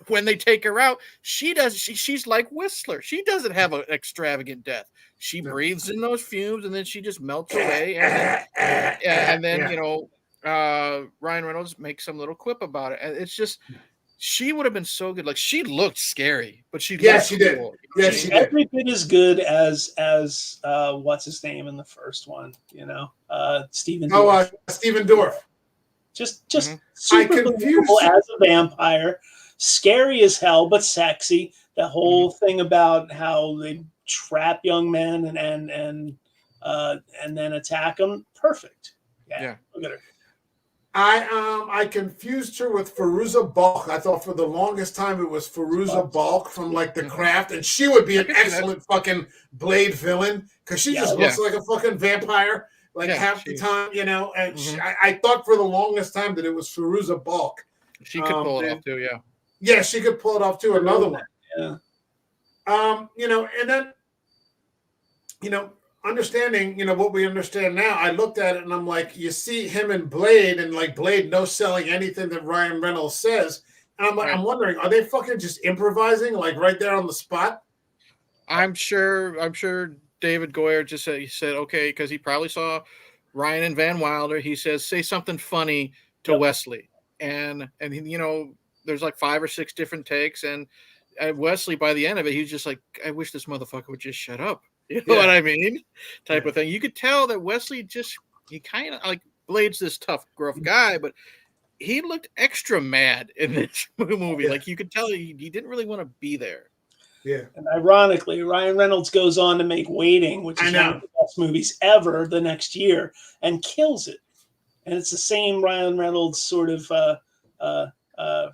Speaker 3: when they take her out, she's like Whistler. She doesn't have an extravagant death. She breathes in those fumes and then she just melts away. And then you know, Ryan Reynolds makes some little quip about it. And it's just, she would have been so good. Like, she looked scary, but she
Speaker 1: Yeah,
Speaker 3: looked
Speaker 1: she
Speaker 3: cool.
Speaker 1: did. Yeah, she did.
Speaker 2: Every bit as good as what's his name in the first one, you know, Stephen Dorff.
Speaker 1: Stephen Dorff.
Speaker 2: Just super believable as a vampire, scary as hell, but sexy. The whole thing about how they trap young men and then attack them, perfect. Yeah. Look at her.
Speaker 1: I confused her with Fairuza Balk. I thought for the longest time it was Fairuza Balk from like The Craft, and she would be an excellent fucking Blade villain because she just looks like a fucking vampire like half the time, you know. And I thought for the longest time that it was Fairuza Balk.
Speaker 3: She could pull it off too, yeah.
Speaker 1: Yeah, she could pull it off too. Another one.
Speaker 2: Yeah.
Speaker 1: You know, and then, you know, understanding, you know, what we understand now, I looked at it and I'm like, you see him in Blade, and like Blade no selling anything that Ryan Reynolds says. And I'm like, I'm wondering, are they fucking just improvising like right there on the spot?
Speaker 3: I'm sure David Goyer just said, okay, because he probably saw Ryan and Van Wilder. He says, say something funny to Wesley. And you know, there's like 5 or 6 different takes. And Wesley, by the end of it, he was just like, I wish this motherfucker would just shut up. You know what I mean? Type of thing. You could tell that Wesley he kind of like, Blade's this tough, gruff guy, but he looked extra mad in this movie.
Speaker 1: Yeah.
Speaker 3: Like, you could tell he didn't really want to be there.
Speaker 1: Yeah.
Speaker 2: And ironically, Ryan Reynolds goes on to make Waiting, which is one of the best movies ever, the next year, and kills it. And it's the same Ryan Reynolds sort of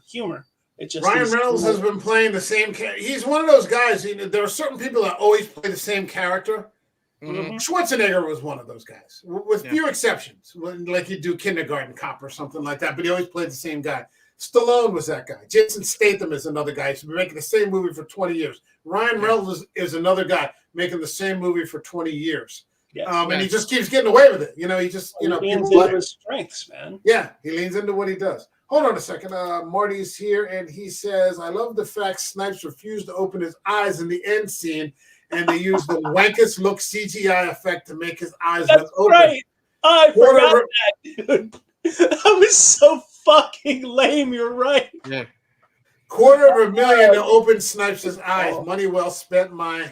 Speaker 2: humor. It just
Speaker 1: Ryan Reynolds has been playing the same character. He's one of those guys. You know, there are certain people that always play the same character. Schwarzenegger was one of those guys, with few exceptions. Like you do Kindergarten Cop or something like that, but he always played the same guy. Stallone was that guy. Jason Statham is another guy. He's been making the same movie for 20 years. Ryan Reynolds is another guy making the same movie for 20 years. And he just keeps getting away with it. You know, he just, you know,
Speaker 2: he leans into his strengths, man.
Speaker 1: Yeah, he leans into what he does. Hold on a second. Marty's here, and he says, I love the fact Snipes refused to open his eyes in the end scene, and they used the wankest look CGI effect to make his eyes look open.
Speaker 2: Right. I forgot that, dude. That was so fucking lame. You're right.
Speaker 3: Yeah.
Speaker 1: $250,000 to open Snipes' eyes. Money well spent. My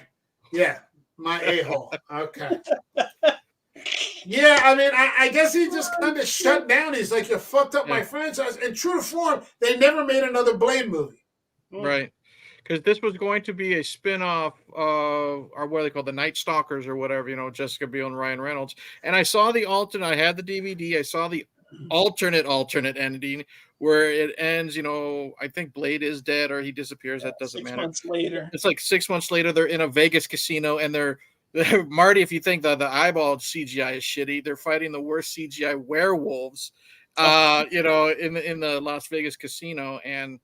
Speaker 1: a-hole. Okay. Yeah, I mean, I guess he just kind of shut down. He's like, you fucked up my franchise. And true to form, they never made another Blade movie.
Speaker 3: Right. Because this was going to be a spin-off or what are they called, the Night Stalkers or whatever, you know, Jessica Biel and Ryan Reynolds. And I saw the alternate, I had the DVD, I saw the alternate ending where it ends, you know, I think Blade is dead or he disappears. That doesn't matter.
Speaker 2: 6 months later.
Speaker 3: It's like 6 months later, they're in a Vegas casino and they're Marty, if you think that the eyeball CGI is shitty, they're fighting the worst CGI werewolves, you know, in the Las Vegas casino. And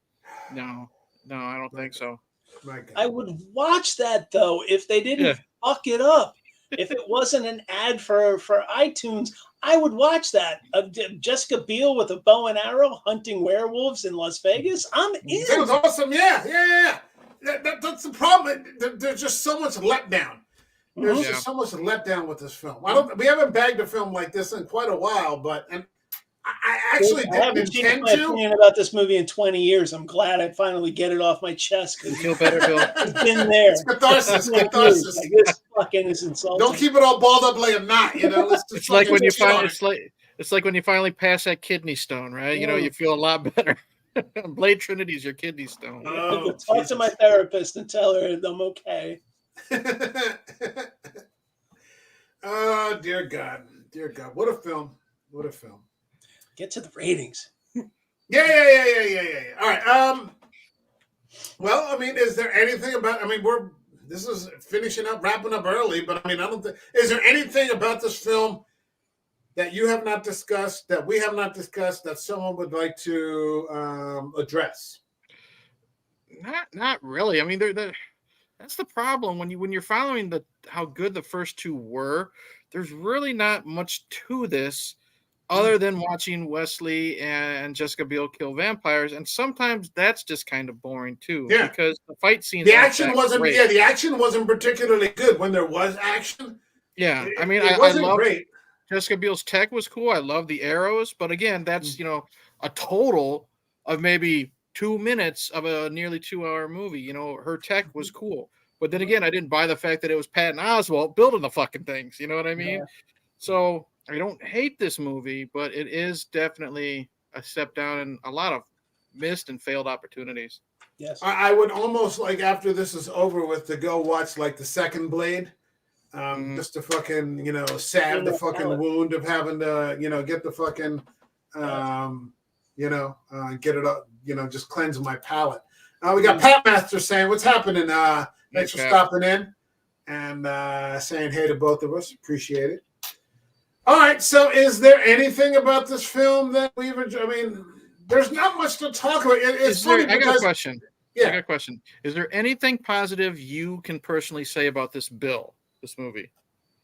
Speaker 3: no, I don't think so.
Speaker 2: I would watch that though if they didn't fuck it up. If it wasn't an ad for iTunes, I would watch that. Jessica Biel with a bow and arrow hunting werewolves in Las Vegas. I'm in.
Speaker 1: That was awesome. Yeah. That's the problem. There's just so much letdown. There's just so much letdown with this film. We haven't bagged a film like this in quite a while, but I actually
Speaker 2: I haven't
Speaker 1: didn't
Speaker 2: changed
Speaker 1: intend
Speaker 2: my
Speaker 1: to.
Speaker 2: opinion about this movie in 20 years. I'm glad I finally get it off my chest
Speaker 3: You
Speaker 2: because
Speaker 3: feel better, Bill?
Speaker 2: it's been there.
Speaker 1: It's catharsis.
Speaker 2: Like,
Speaker 1: Catharsis.
Speaker 2: like, this fucking is insulting.
Speaker 1: Don't keep it all balled up like a knot. Let's just
Speaker 3: It's like when you
Speaker 1: cheat on
Speaker 3: finally
Speaker 1: it.
Speaker 3: it's like when you finally pass that kidney stone, right? You feel a lot better. Blade Trinity is your kidney stone.
Speaker 1: Oh,
Speaker 2: Talk to my therapist and tell her I'm okay.
Speaker 1: Oh, dear God. Dear God. What a film. What a film.
Speaker 2: Get to the ratings.
Speaker 1: Yeah. All right. Well, I mean, is there anything about, this is wrapping up early, but I don't think, is there anything about this film that you have not discussed, that we have not discussed, that someone would like to address?
Speaker 3: Not really. I mean, that's the problem when you're following how good the first two were. There's really not much to this other than watching Wesley and Jessica Biel kill vampires, and sometimes that's just kind of boring too.
Speaker 1: Yeah.
Speaker 3: Because the fight scenes,
Speaker 1: the action wasn't particularly good when there was action.
Speaker 3: Yeah,
Speaker 1: it,
Speaker 3: I mean,
Speaker 1: it
Speaker 3: I
Speaker 1: wasn't
Speaker 3: love
Speaker 1: great.
Speaker 3: Jessica Biel's tech was cool. I love the arrows, but again, that's a total of maybe 2 minutes of a nearly 2-hour movie. Her tech was cool, but then again, I didn't buy the fact that it was Patton Oswalt building the fucking things. You know what I mean?
Speaker 2: Yeah.
Speaker 3: So I don't hate this movie, but it is definitely a step down in a lot of missed and failed opportunities.
Speaker 2: Yes.
Speaker 1: I would almost like, after this is over with, to go watch like the second Blade. Just to fucking, salve the fucking wound of having to, get the fucking, get it up, just cleanse my palate. We got Pat Master saying, what's happening? Thanks for stopping in and saying hey to both of us. Appreciate it. All right. So is there anything about this film that there's not much to talk about. It's funny because,
Speaker 3: I got a question.
Speaker 1: Yeah.
Speaker 3: I got a question. Is there anything positive you can personally say about this movie?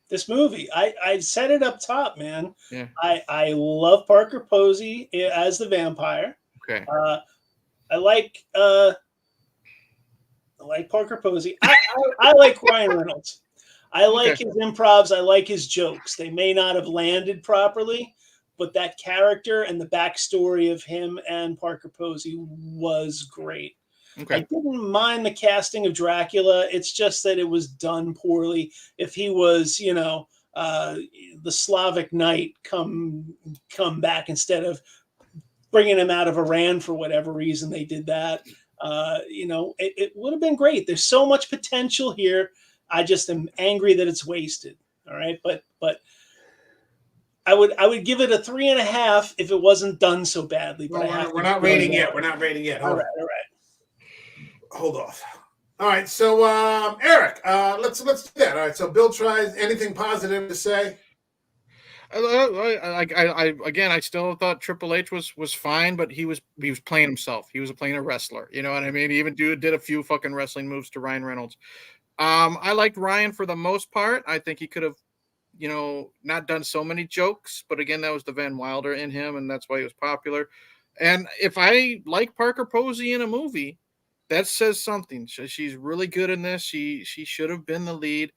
Speaker 2: This movie, I said it up top, man.
Speaker 3: Yeah.
Speaker 2: I love Parker Posey as the vampire.
Speaker 3: Okay.
Speaker 2: I like Parker Posey. I like Ryan Reynolds. I like his improvs. I like his jokes. They may not have landed properly, but that character and the backstory of him and Parker Posey was great.
Speaker 3: Okay.
Speaker 2: I didn't mind the casting of Dracula. It's just that it was done poorly. If he was, the Slavic knight come back instead of bringing him out of Iran for whatever reason they did that, it would have been great. There's so much potential here. I just am angry that it's wasted. All right, but I would give it a 3.5 if it wasn't done so badly. But
Speaker 1: we're not rating yet. We're not rating yet. All right. Hold off. All right, so Eric, let's do that. All right, so Bill tries. Anything positive to say?
Speaker 3: I still thought Triple H was fine, but he was playing himself. He was playing a wrestler. You know what I mean? He even did a few fucking wrestling moves to Ryan Reynolds. I liked Ryan for the most part. I think he could have, not done so many jokes, but again, that was the Van Wilder in him, and that's why he was popular. And if I like Parker Posey in a movie, that says something. She's really good in this. She should have been the lead.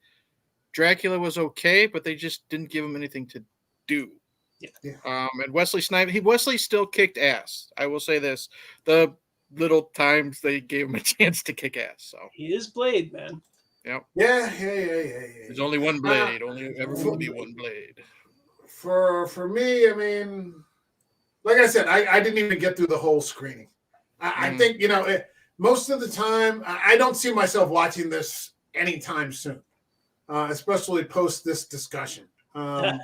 Speaker 3: Dracula was okay, but they just didn't give him anything to do.
Speaker 2: Yeah.
Speaker 3: And Wesley Snipes, Wesley still kicked ass. I will say this: the little times they gave him a chance to kick ass. So
Speaker 2: he is Blade, man.
Speaker 3: Yep.
Speaker 1: Yeah.
Speaker 3: There's only one blade. Only ever will be one blade.
Speaker 1: For me, like I said, I didn't even get through the whole screening. I think most of the time, I don't see myself watching this anytime soon, especially post this discussion. I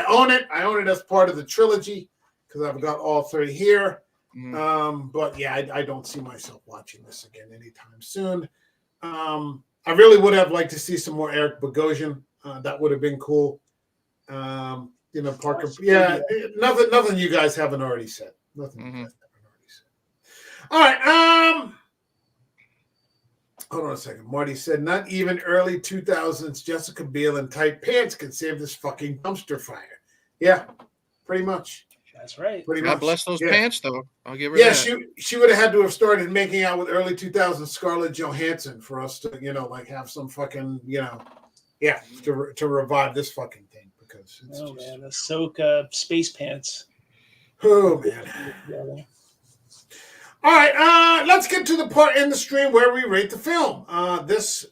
Speaker 1: own it. I own it as part of the trilogy because I've got all 3 here. But yeah, I don't see myself watching this again anytime soon. I really would have liked to see some more Eric Bogosian. That would have been cool. Parker. Yeah, nothing you guys haven't already said. Nothing you guys haven't already said. All right. Hold on a second. Marty said, not even early 2000s Jessica Biel in tight pants could save this fucking dumpster fire. Yeah, pretty much.
Speaker 2: That's right.
Speaker 1: Pretty
Speaker 3: God
Speaker 1: much.
Speaker 3: bless those pants, though. I'll give her
Speaker 1: that.
Speaker 3: Yeah,
Speaker 1: she would have had to have started making out with early 2000s Scarlett Johansson for us to, have some fucking, to revive this fucking thing because it's
Speaker 2: man, Ahsoka space pants.
Speaker 1: Oh man. All right, let's get to the part in the stream where we rate the film. This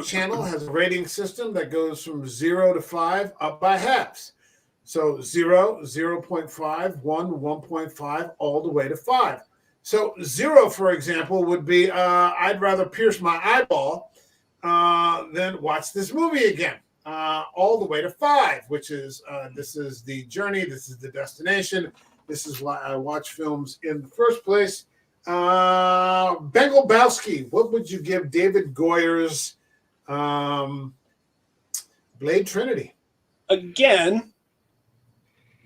Speaker 1: channel has a rating system that goes from 0 to 5 up by halves. So 0, 0.5, 1, 1.5, all the way to 5. So 0, for example, would be I'd rather pierce my eyeball than watch this movie again. All the way to 5, which is this is the journey, this is the destination. This is why I watch films in the first place. Bengal Bowski, what would you give David Goyer's Blade Trinity?
Speaker 2: Again,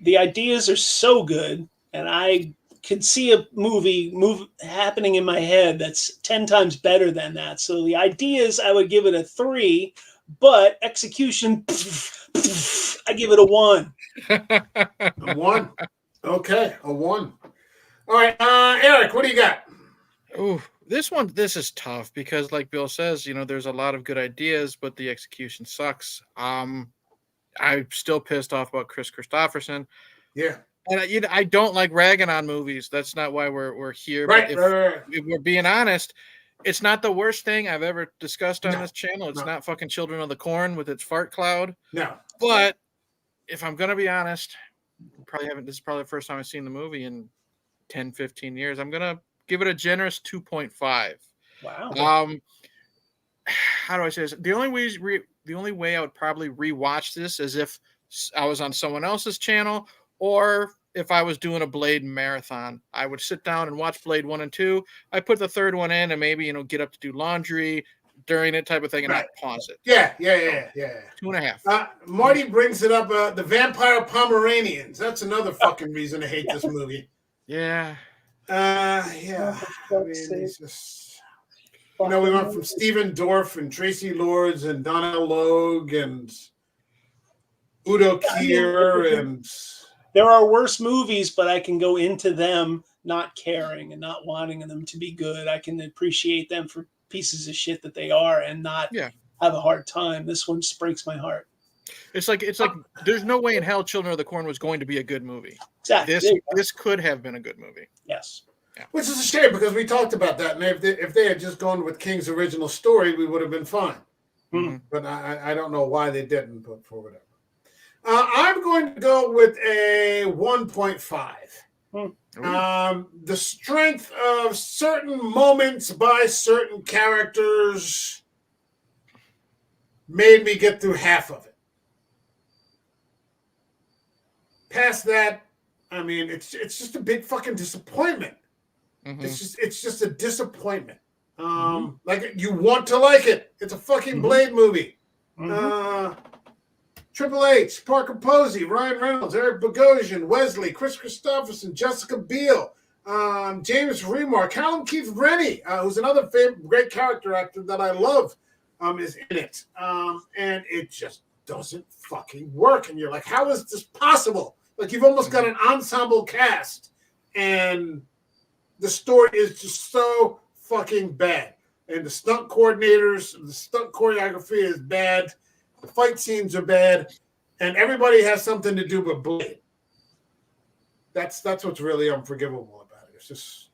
Speaker 2: the ideas are so good, and I could see a movie happening in my head that's 10 times better than that. So the ideas, I would give it a 3, but execution, I give it a 1.
Speaker 1: A 1. Okay, a 1. All right, Eric, what do you got?
Speaker 3: Oh, this is tough because, like Bill says, there's a lot of good ideas, but the execution sucks. I'm still pissed off about Chris Christopherson.
Speaker 1: Yeah.
Speaker 3: And I don't like ragging on movies. That's not why we're here.
Speaker 1: Right,
Speaker 3: but if we're being honest, it's not the worst thing I've ever discussed on this channel. It's not fucking Children of the Corn with its fart cloud.
Speaker 1: No.
Speaker 3: But if I'm gonna be honest, this is probably the first time I've seen the movie in 10, 15 years. I'm gonna give it a generous 2.5.
Speaker 2: Wow.
Speaker 3: How do I say this? The only way I would probably rewatch this is if I was on someone else's channel, or if I was doing a Blade marathon. I would sit down and watch Blade 1 and 2. I put the third one in and maybe, get up to do laundry during it type of thing, and I'd pause it.
Speaker 1: Yeah.
Speaker 3: 2.5.
Speaker 1: Marty brings it up, the Vampire Pomeranians. That's another fucking reason to hate this movie.
Speaker 3: Yeah.
Speaker 1: Yeah. I mean, it's just, we went from Stephen Dorff and Tracy Lords and Donnell Logue and Udo Kier and...
Speaker 2: There are worse movies, but I can go into them not caring and not wanting them to be good. I can appreciate them for pieces of shit that they are and not have a hard time. This one just breaks my heart.
Speaker 3: It's like there's no way in hell Children of the Corn was going to be a good movie.
Speaker 2: Exactly.
Speaker 3: This could have been a good movie.
Speaker 2: Yes.
Speaker 3: Yeah.
Speaker 1: Which is a shame because we talked about that, and if they had just gone with King's original story, we would have been fine.
Speaker 2: Mm-hmm.
Speaker 1: But I don't know why they didn't, but for whatever. I'm going to go with a 1.5. The strength of certain moments by certain characters made me get through half of it. Past that, I mean, it's just a big fucking disappointment. Mm-hmm. It's just a disappointment. Like, you want to like it. It's a fucking Blade movie. Triple H, Parker Posey, Ryan Reynolds, Eric Bogosian, Wesley, Chris Christopherson, Jessica Biel, James Remar, Callum Keith Rennie, who's another great character actor that I love, is in it. And it just doesn't fucking work. And you're like, how is this possible? Like, you've almost got an ensemble cast, and the story is just so fucking bad. And the stunt choreography is bad. The fight scenes are bad, and everybody has something to do but Blade. That's what's really unforgivable about it. It's just,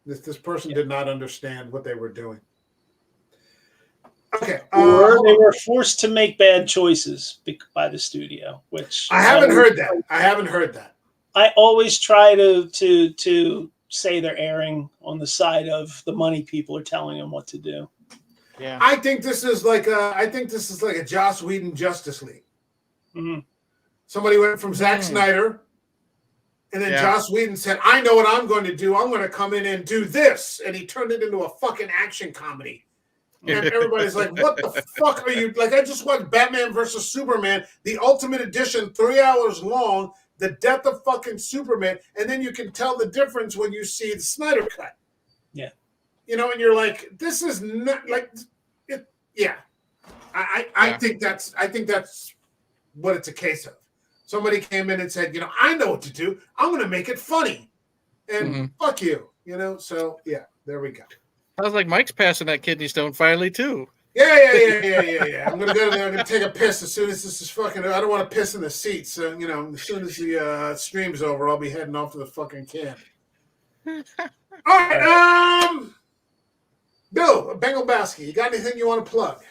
Speaker 1: this person did not understand what they were doing. Okay,
Speaker 2: or they were forced to make bad choices by the studio, which
Speaker 1: I haven't heard that.
Speaker 2: I always try to say they're erring on the side of the money people are telling them what to do.
Speaker 3: Yeah,
Speaker 1: I think this is like a Joss Whedon Justice League.
Speaker 2: Mm-hmm.
Speaker 1: Somebody went from Zack Snyder, and then Joss Whedon said, "I know what I'm going to do. I'm going to come in and do this," and he turned it into a fucking action comedy. And everybody's like, "What the fuck are you?" Like, I just watched Batman versus Superman, the Ultimate Edition, 3 hours long, the death of fucking Superman, and then you can tell the difference when you see the Snyder cut.
Speaker 2: Yeah.
Speaker 1: And you're like, this is not like it. Yeah. I think that's what it's a case of. Somebody came in and said, I know what to do. I'm going to make it funny. And fuck you. So yeah, there we go.
Speaker 3: I was like, Mike's passing that kidney stone finally too.
Speaker 1: Yeah. I'm gonna go there. I'm gonna take a piss as soon as this is fucking. I don't want to piss in the seat. So as soon as the stream's over, I'll be heading off to the fucking can. All right. Bill Bengalbowski, you got anything you want to plug?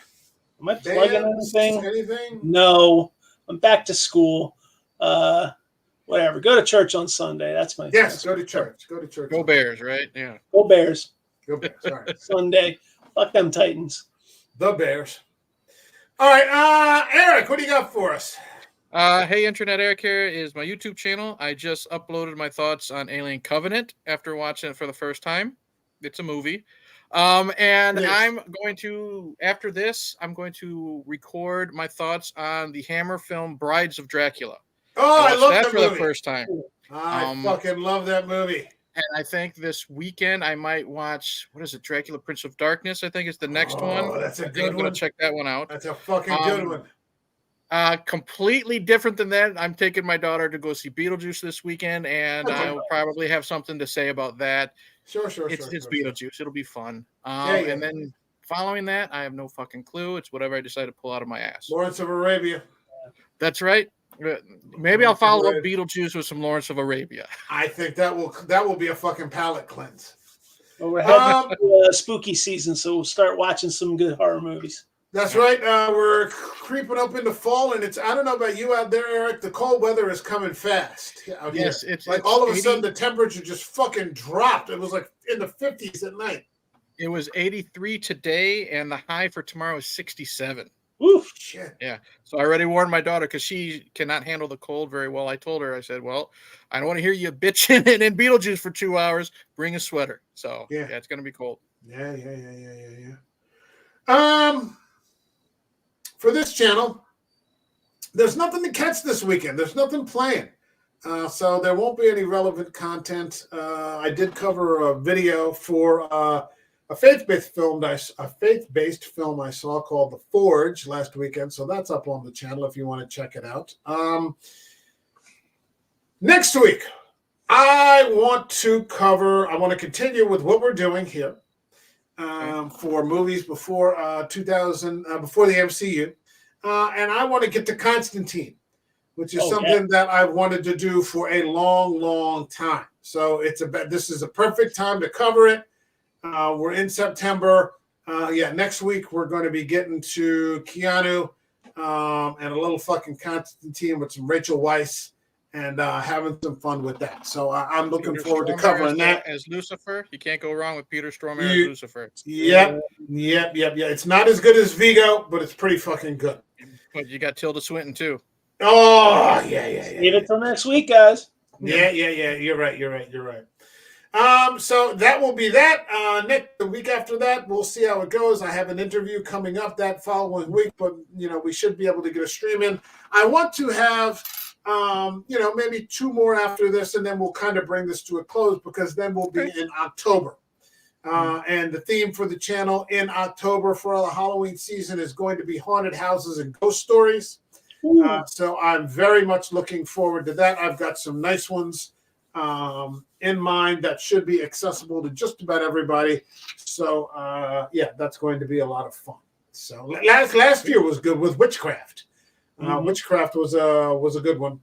Speaker 2: Am I plugging
Speaker 1: Bands,
Speaker 2: anything?
Speaker 1: anything?
Speaker 2: No. I'm back to school. Whatever. Go to church on Sunday. That's my
Speaker 1: Yes. Go to church. Go to church.
Speaker 3: Go Bears, right? Yeah.
Speaker 2: Go Bears.
Speaker 1: Go Bears. All right.
Speaker 2: Sunday. Fuck them Titans.
Speaker 1: The Bears. All right, Eric, what do you got for us?
Speaker 3: Hey, Internet Eric here is my YouTube channel. I just uploaded my thoughts on Alien Covenant after watching it for the first time. It's a movie. And I'm going to, after this, I'm going to record my thoughts on the Hammer film Brides of Dracula.
Speaker 1: Oh, I love that
Speaker 3: for
Speaker 1: movie.
Speaker 3: The first time.
Speaker 1: I fucking love that movie.
Speaker 3: And I think this weekend I might watch, what is it, Dracula Prince of Darkness, I think is the next one.
Speaker 1: Oh, that's a good one.
Speaker 3: I'm going to check that one out.
Speaker 1: That's a fucking good one.
Speaker 3: Completely different than that. I'm taking my daughter to go see Beetlejuice this weekend, and I will probably have something to say about that.
Speaker 1: Sure.
Speaker 3: It's Beetlejuice. It'll be fun.
Speaker 1: Yeah.
Speaker 3: And then following that, I have no fucking clue. It's whatever I decide to pull out of my ass.
Speaker 1: Lawrence of Arabia.
Speaker 3: That's right. Maybe I'll follow up Beetlejuice with some Lawrence of Arabia.
Speaker 1: I think that will be a fucking palate cleanse.
Speaker 2: Well, we're heading to spooky season, so we'll start watching some good horror movies.
Speaker 1: That's right. We're creeping up into fall, and I don't know about you out there, Eric. The cold weather is coming fast out here.
Speaker 3: It's
Speaker 1: like all of a sudden the temperature just fucking dropped. It was like in the 50s at night.
Speaker 3: It was 83 today, and the high for tomorrow is 67.
Speaker 2: Oof.
Speaker 1: Shit.
Speaker 3: Yeah. So I already warned my daughter because she cannot handle the cold very well. I told her, I said, well, I don't want to hear you bitching and in Beetlejuice for 2 hours. Bring a sweater. So yeah it's going to be cold.
Speaker 1: Yeah. For this channel, there's nothing to catch this weekend. There's nothing playing. So there won't be any relevant content. I did cover a video for a faith-based film I saw called The Forge last weekend. So that's up on the channel if you want to check it out. Next week, I want to continue with what we're doing here. For movies before before the MCU, and I want to get to Constantine, which is something that I've wanted to do for a long time. So this is a perfect time to cover it. We're in September. Next week we're going to be getting to Keanu and a little fucking Constantine with some Rachel Weisz. And having some fun with that. So I'm looking forward to covering that.
Speaker 3: As Lucifer, you can't go wrong with Peter Stormare as Lucifer.
Speaker 1: Yep. It's not as good as Vigo, but it's pretty fucking good.
Speaker 3: But you got Tilda Swinton too.
Speaker 1: Oh, yeah.
Speaker 2: Leave it till next week, guys.
Speaker 1: Yeah. You're right. So that will be that. The week after that, we'll see how it goes. I have an interview coming up that following week, but we should be able to get a stream in. I want to have maybe 2 more after this, and then we'll kind of bring this to a close because then we'll be in October. And the theme for the channel in October for the Halloween season is going to be haunted houses and ghost stories. So I'm very much looking forward to that. I've got some nice ones in mind that should be accessible to just about everybody. So that's going to be a lot of fun. So last year was good with Witchcraft. Witchcraft was a good one.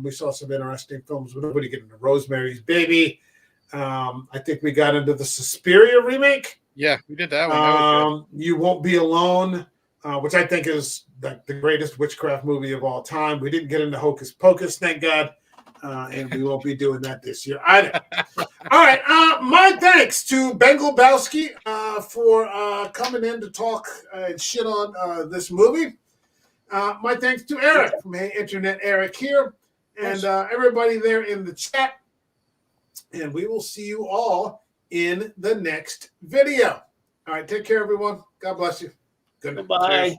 Speaker 1: We saw some interesting films. But nobody get into Rosemary's Baby. I think we got into the Suspiria remake.
Speaker 3: Yeah, we did that one. That was good.
Speaker 1: You Won't Be Alone, which I think is the greatest witchcraft movie of all time. We didn't get into Hocus Pocus, thank God. And we won't be doing that this year either. All right. My thanks to Bengalbowski for coming in to talk and shit on this movie. My thanks to Eric from Hey Internet Eric here and everybody there in the chat. And we will see you all in the next video. All right. Take care, everyone. God bless you. Good night.
Speaker 2: Bye.